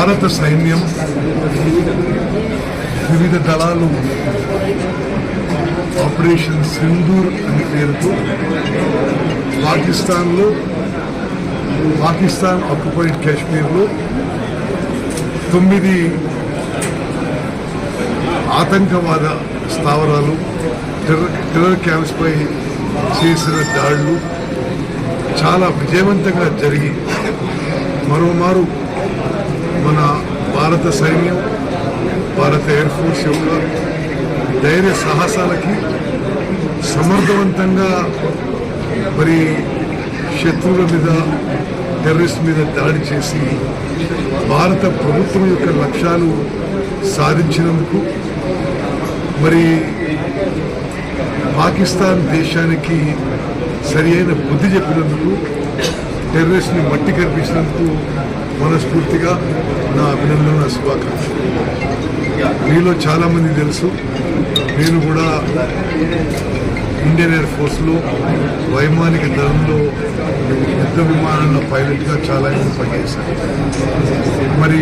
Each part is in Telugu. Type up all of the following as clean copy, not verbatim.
భారత సైన్యం వివిధ దళాలు ఆపరేషన్ సింధూర్ అనే పేరుతో పాకిస్తాన్ ఆక్యుపైడ్ కాశ్మీర్లో 9 ఆతంకవాద స్థావరాలు టెర్రర్ క్యాంప్స్ పై చేసిన దాడులు చాలా విజయవంతంగా జరిగి మరోమారు మన భారత సైన్యం భారత ఎయిర్ ఫోర్స్ యొక్క ధైర్య సాహసాలకి సమర్థవంతంగా మరి శత్రువుల మీద టెర్రరిస్ట్ మీద దాడి చేసి భారత ప్రభుత్వం యొక్క లక్ష్యాలు సాధించినందుకు మరి పాకిస్తాన్ దేశానికి సరి అయిన బుద్ధి చెప్పినందుకు టెర్రరిస్ట్ని మట్టి కనిపించినందుకు మనస్ఫూర్తిగా నా అభినందన శుభాకాంక్షలు. మీలో చాలామంది తెలుసు, నేను కూడా ఇండియన్ ఎయిర్ ఫోర్స్లో వైమానిక దళంలో యుద్ధ విమానాల పైలట్గా చాలా ఏళ్ళు పనిచేశాను. మరి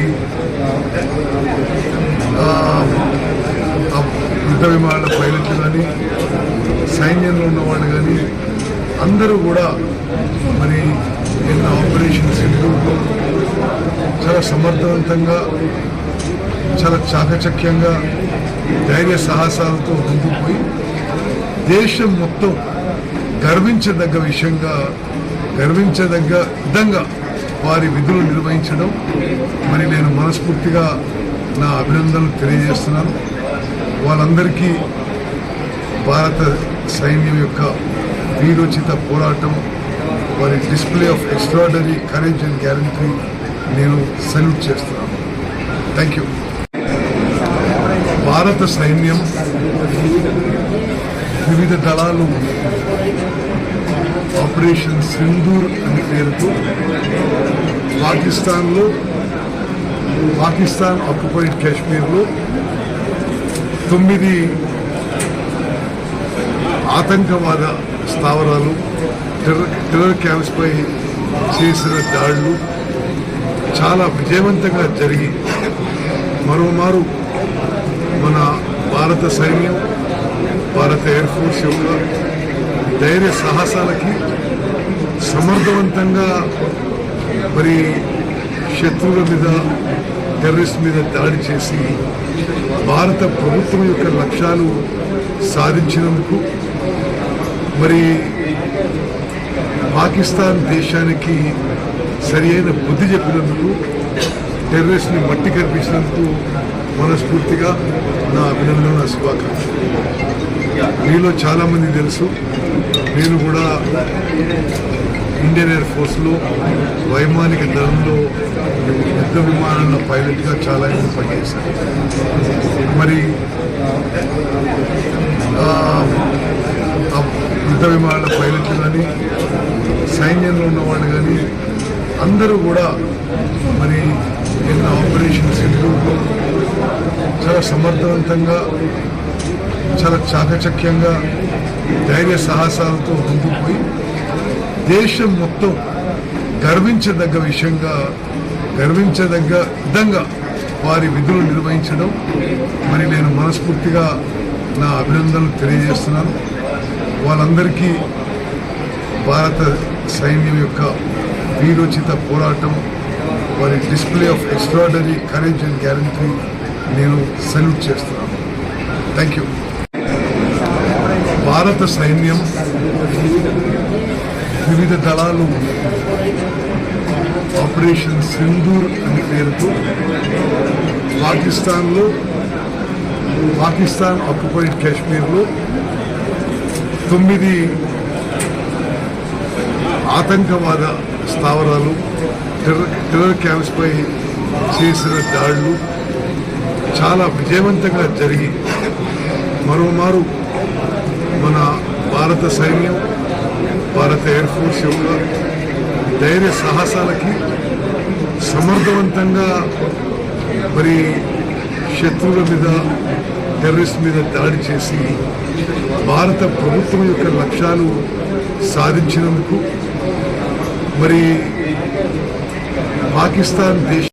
యుద్ధ విమానాల పైలట్లు కానీ సైన్యంలో ఉన్నవాళ్ళు కానీ అందరూ కూడా మరి నిన్న ఆపరేషన్ సింధూర్లో చాలా సమర్థవంతంగా చాలా చాకచక్యంగా ధైర్య సాహసాలతో ముందుకు పోయి దేశం మొత్తం గర్వించదగ్గ విధంగా వారి విధులు నిర్వహించడం మరి నేను మనస్ఫూర్తిగా నా అభినందనలు తెలియజేస్తున్నాను. వాళ్ళందరికీ భారత సైన్యం యొక్క వీరోచిత పోరాటం, వారి display of extraordinary courage and guarantee నేను సల్యూట్ చేస్తున్నాను. Thank you. భారత సైన్యం వివిధ దళాలు ఆపరేషన్ సింధూర్ అనే పేరుతో పాకిస్తాన్ ఆక్యుపైడ్ కాశ్మీర్లో 9 ఆతంకవాద స్థావరాలు టెర్రర్ క్యాంప్స్ పై చేసిన దాడులు చాలా విజయవంతంగా జరిగి మరోమారు మన భారత సైన్యం భారత ఎయిర్ ఫోర్స్ యొక్క ధైర్య సాహసాలకి సమర్థవంతంగా మరి శత్రువుల మీద టెర్రరిస్ట్ మీద దాడి చేసి భారత ప్రభుత్వం యొక్క లక్ష్యాలు సాధించినందుకు మరి పాకిస్తాన్ దేశానికి సరి అయిన బుద్ధి చెప్పినందుకు టెర్రరిస్ట్ని మట్టి కనిపించినందుకు మనస్ఫూర్తిగా నా అభినందన శుభాకాంక్షలు. మీలో చాలామంది తెలుసు, నేను కూడా ఇండియన్ ఎయిర్ ఫోర్స్లో వైమానిక దళంలో యుద్ధ విమానాల పైలట్గా చాలా ఏళ్ళు పనిచేశాను. మరి యుద్ధ విమానాల పైలట్లు కానీ సైన్యంలో ఉన్నవాళ్ళు కానీ అందరూ కూడా మరి నిన్న ఆపరేషన్ సింధూర్లో చాలా సమర్థవంతంగా చాలా చాకచక్యంగా ధైర్య సాహసాలతో ముందుకు పోయి దేశం మొత్తం గర్వించదగ్గ విధంగా వారి విధులు నిర్వహించడం మరి నేను మనస్ఫూర్తిగా నా అభినందనలు తెలియజేస్తున్నాను. వాళ్ళందరికీ భారత సైన్యం యొక్క వీరోచిత పోరాటం, వారి display of extraordinary courage and guarantee నేను సల్యూట్ చేస్తున్నాను. Thank you. భారత సైన్యం వివిధ దళాలు ఆపరేషన్ సింధూర్ అనే పేరుతో పాకిస్తాన్ ఆక్యుపైడ్ కాశ్మీర్లో 9 ఆతంకవాద స్థావరాలు టెర్రర్ క్యాంప్స్ పై చేసిన దాడులు చాలా విజయవంతంగా జరిగి మరోమారు మన భారత సైన్యం భారత ఎయిర్ ఫోర్స్ యొక్క ధైర్య సాహసాలకి సమర్థవంతంగా మరి శత్రువుల మీద టెర్రరిస్ట్ మీద దాడి చేసి భారత ప్రభుత్వం యొక్క లక్ష్యాలు సాధించినందుకు మరి పాకిస్తాన్ దేశ